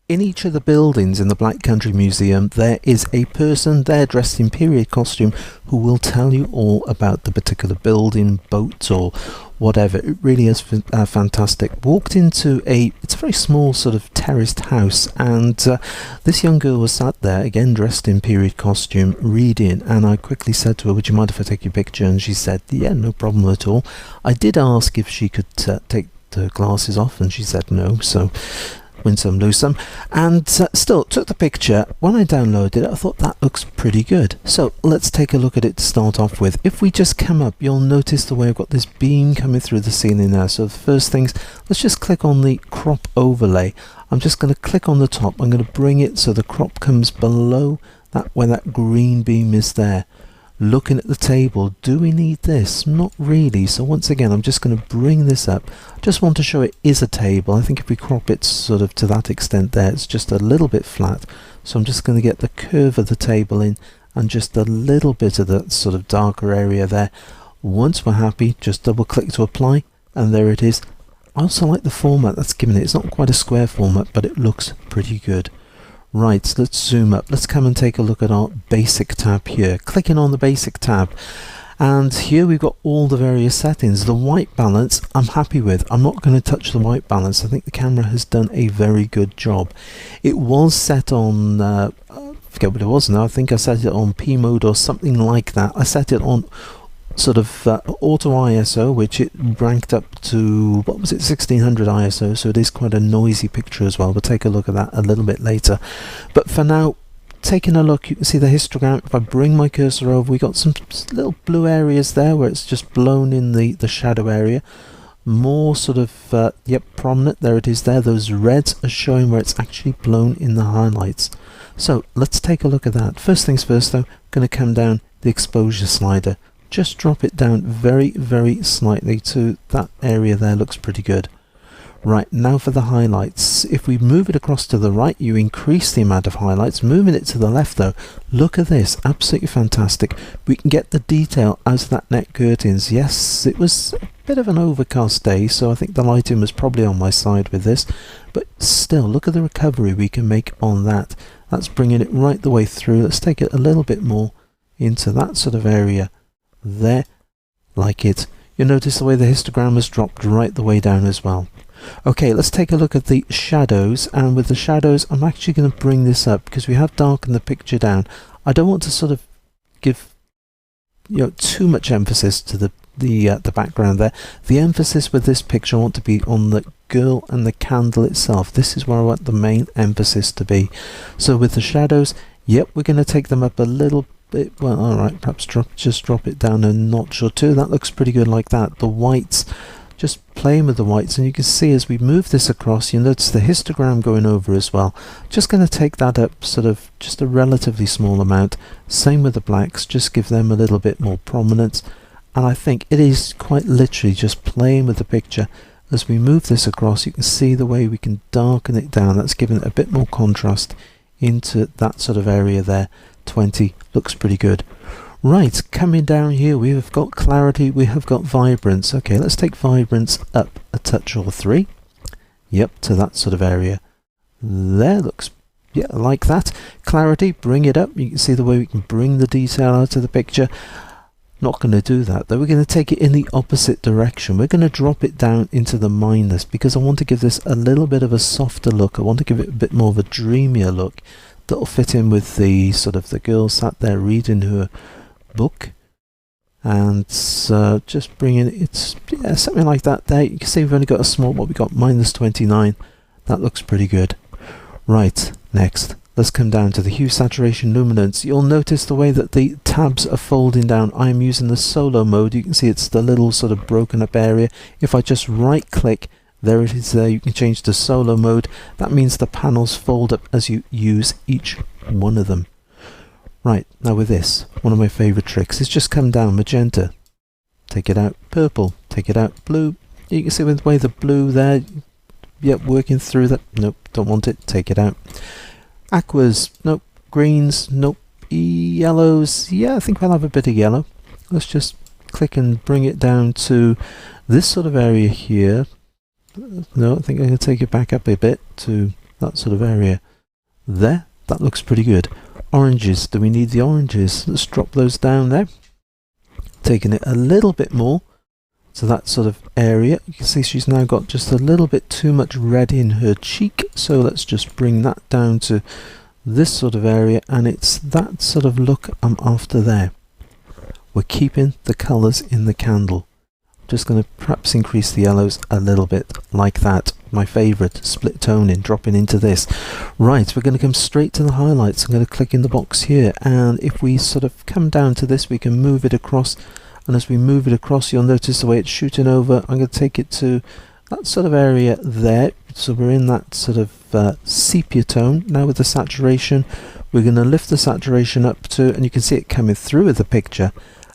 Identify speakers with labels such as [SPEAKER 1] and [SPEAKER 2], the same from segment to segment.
[SPEAKER 1] In each of the buildings in the Black Country Museum, there is a person there dressed in period costume who will tell you all about the particular building, boat or whatever. It really is fantastic. Walked into it's a very small sort of terraced house, and this young girl was sat there, again dressed in period costume, reading, and I quickly said to her, would you mind if I take your picture? And she said, yeah, no problem at all. I did ask if she could take her glasses off, and she said no, so win some, lose some, and still took the picture. When I downloaded it, I thought that looks pretty good. So let's take a look at it to start off with. If we just come up, you'll notice the way I've got this beam coming through the ceiling now. So the first things, let's just click on the crop overlay. I'm just going to click on the top. I'm going to bring it so the crop comes below that, where that green beam is there. Looking at the table, do we need this? Not really. So once again, I'm just going to bring this up. I just want to show it is a table. I think if we crop it sort of to that extent there, it's just a little bit flat. So I'm just going to get the curve of the table in and just a little bit of that sort of darker area there. Once we're happy, just double click to apply, and there it is. I also like the format that's given it. It's not quite a square format, but it looks pretty good. Right, let's zoom up. Let's come and take a look at our basic tab here. Clicking on the basic tab, and here we've got all the various settings. The white balance I'm happy with. I'm not going to touch the white balance. I think the camera has done a very good job. It was set on I forget what it was now. I think I set it on P mode or something like that. I set it on sort of auto ISO, which it ranked up to, what was it, 1600 ISO, so it is quite a noisy picture as well. We'll take a look at that a little bit later. But for now, taking a look, you can see the histogram. If I bring my cursor over, we got some little blue areas there where it's just blown in the shadow area. More sort of, yep, prominent, there it is there. Those reds are showing where it's actually blown in the highlights. So let's take a look at that. First things first though, I'm going to come down the exposure slider. Just drop it down very, very slightly to that area there. Looks pretty good. Right, now for the highlights. If we move it across to the right, you increase the amount of highlights. Moving it to the left though, look at this, absolutely fantastic. We can get the detail out of that net curtains. Yes, it was a bit of an overcast day, so I think the lighting was probably on my side with this, but still, look at the recovery we can make on that. That's bringing it right the way through. Let's take it a little bit more into that sort of area there, like it. You'll notice the way the histogram has dropped right the way down as well. Okay, let's take a look at the shadows, and with the shadows I'm actually going to bring this up because we have darkened the picture down. I don't want to sort of give too much emphasis to the background there. The emphasis with this picture I want to be on the girl and the candle itself. This is where I want the main emphasis to be. So with the shadows, yep, we're going to take them up a little bit. Well, alright, perhaps just drop it down a notch or two. That looks pretty good like that. The whites, just playing with the whites, and you can see as we move this across, you notice the histogram going over as well. Just going to take that up sort of just a relatively small amount. Same with the blacks, just give them a little bit more prominence, and I think it is quite literally just playing with the picture. As we move this across, you can see the way we can darken it down. That's giving it a bit more contrast into that sort of area there. 20 looks pretty good. Right, coming down here we have got clarity, we have got vibrance. Okay, let's take vibrance up a touch or 3. Yep, to that sort of area there. Looks, yeah, like that. Clarity, bring it up. You can see the way we can bring the detail out of the picture. Not going to do that though. We're going to take it in the opposite direction. We're going to drop it down into the minus because I want to give this a little bit of a softer look. I want to give it a bit more of a dreamier look that'll fit in with the sort of the girl sat there reading her book, and just bringing it, yeah, something like that there. You can see we've only got a small, what we got, minus 29. That looks pretty good. Right, next let's come down to the hue, saturation, luminance. You'll notice the way that the tabs are folding down. I'm using the solo mode. You can see it's the little sort of broken up area. If I just right click, there it is there. You can change to solo mode. That means the panels fold up as you use each one of them. Right, now with this, one of my favourite tricks is just come down magenta, take it out purple, take it out blue. You can see with the way the blue there, yep, working through that. Nope, don't want it, take it out. Aquas, nope. Greens, nope. Yellows, yeah, I think we'll have a bit of yellow. Let's just click and bring it down to this sort of area here. No, I think I'm going to take it back up a bit to that sort of area there. That looks pretty good. Oranges, do we need the oranges? Let's drop those down there. Taking it a little bit more to that sort of area. You can see she's now got just a little bit too much red in her cheek, so let's just bring that down to this sort of area, and it's that sort of look I'm after there. We're keeping the colours in the candle. Just going to perhaps increase the yellows a little bit, like that. My favourite, split toning, dropping into this. Right, we're going to come straight to the highlights. I'm going to click in the box here, and if we sort of come down to this, we can move it across, and as we move it across, you'll notice the way it's shooting over. I'm going to take it to that sort of area there, so we're in that sort of sepia tone. Now with the saturation, we're going to lift the saturation up to, and you can see it coming through with the picture,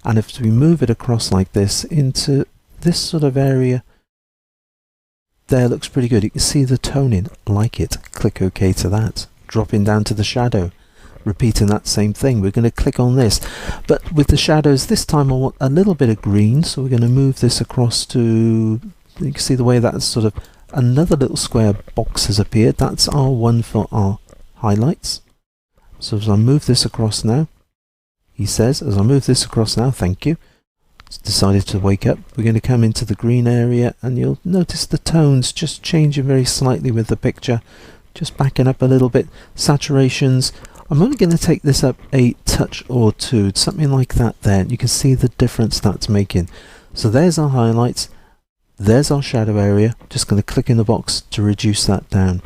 [SPEAKER 1] and if we move it across like this into this sort of area there, looks pretty good. You can see the toning, like it. Click OK to that. Dropping down to the shadow, repeating that same thing. We're going to click on this, but with the shadows this time I want a little bit of green, so we're going to move this across to, you can see the way that's sort of another little square box has appeared. That's our one for our highlights. So as I move this across now, he says, as I move this across now, thank you, it's decided to wake up. We're going to come into the green area, and you'll notice the tones just changing very slightly with the picture, just backing up a little bit. Saturations, I'm only going to take this up a touch or two, something like that there. You can see the difference that's making. So there's our highlights, there's our shadow area. Just going to click in the box to reduce that down.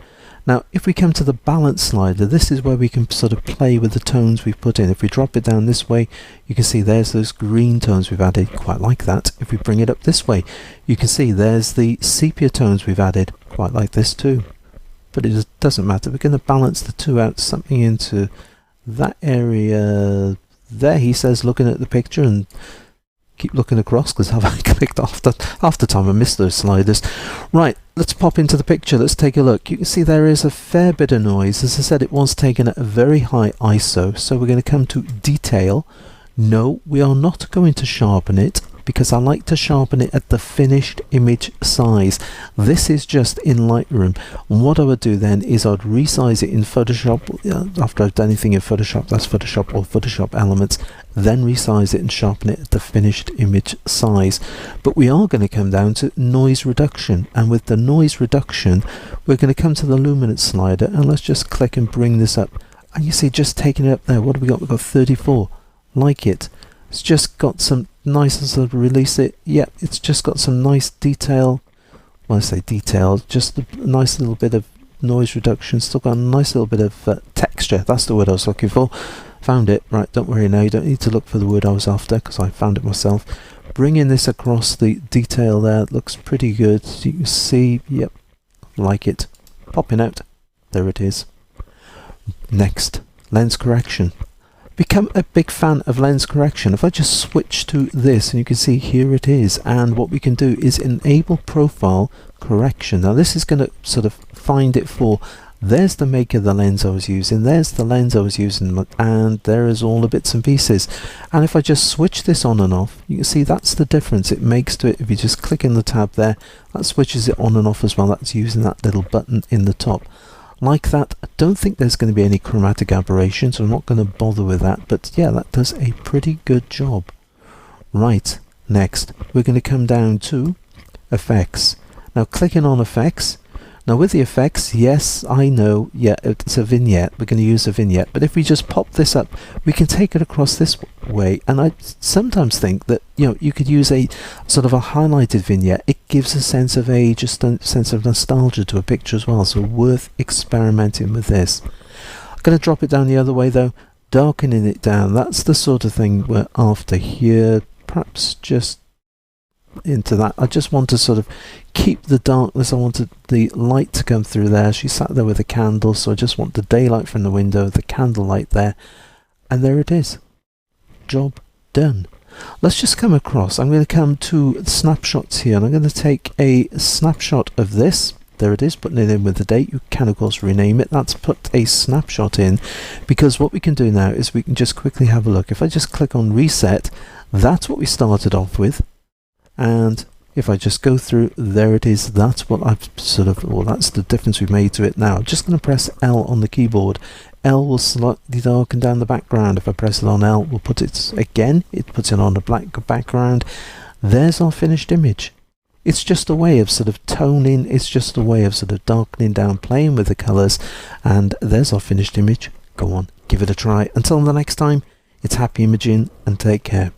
[SPEAKER 1] Now if we come to the balance slider, this is where we can sort of play with the tones we've put in. If we drop it down this way, you can see there's those green tones we've added, quite like that. If we bring it up this way, you can see there's the sepia tones we've added, quite like this too. But it doesn't matter, we're going to balance the two out, something into that area there, he says, looking at the picture, and keep looking across because I've clicked half the time I missed those sliders. Right, let's pop into the picture, let's take a look. You can see there is a fair bit of noise. As I said, it was taken at a very high ISO, so we're going to come to detail. No, we are not going to sharpen it, because I like to sharpen it at the finished image size. This is just in Lightroom. And what I would do then is I'd resize it in Photoshop. After I've done anything in Photoshop, that's Photoshop or Photoshop Elements, then resize it and sharpen it at the finished image size. But we are going to come down to noise reduction, and with the noise reduction we're going to come to the luminance slider, and let's just click and bring this up, and you see just taking it up there. What have we got? We've got 34. Like it. It's just got some nice, sort of release it. Yeah, it's just got some nice detail. When I say detail, just a nice little bit of noise reduction. Still got a nice little bit of texture. That's the word I was looking for. Found it. Right, don't worry now. You don't need to look for the word I was after, because I found it myself. Bringing this across the detail there, it looks pretty good. You can see, yep, like it. Popping out. There it is. Next, lens correction. Become a big fan of lens correction. If I just switch to this, and you can see here it is, and what we can do is enable profile correction. Now this is going to sort of find it for, there's the make of the lens I was using, there's the lens I was using, and there is all the bits and pieces. And if I just switch this on and off, you can see that's the difference it makes to it. If you just click in the tab there, that switches it on and off as well. That's using that little button in the top. Like that. I don't think there's going to be any chromatic aberration, so I'm not going to bother with that, but yeah, that does a pretty good job. Right, next we're going to come down to effects. Now clicking on effects, now with the effects, yes, I know, yeah, it's a vignette, we're going to use a vignette, but if we just pop this up, we can take it across this way, and I sometimes think that, you know, you could use a sort of a highlighted vignette. It gives a sense of age, just a sense of nostalgia to a picture as well, so worth experimenting with this. I'm going to drop it down the other way though, darkening it down. That's the sort of thing we're after here. Perhaps just into that. I just want to sort of keep the darkness. I wanted the light to come through there. She sat there with a candle, so I just want the daylight from the window, the candle light there, and there it is. Job done. Let's just come across. I'm going to come to snapshots here, and I'm going to take a snapshot of this. There it is, putting it in with the date. You can of course rename it. That's put a snapshot in, because what we can do now is we can just quickly have a look. If I just click on reset, that's what we started off with, and if I just go through, there it is. That's what I've sort of, well, that's the difference we've made to it now. I'm just going to press L on the keyboard. L will slightly darken down the background. If I press it on L, we'll put it again. It puts it on a black background. There's our finished image. It's just a way of sort of toning. It's just a way of sort of darkening down, playing with the colours. And there's our finished image. Go on, give it a try. Until the next time, it's happy imaging and take care.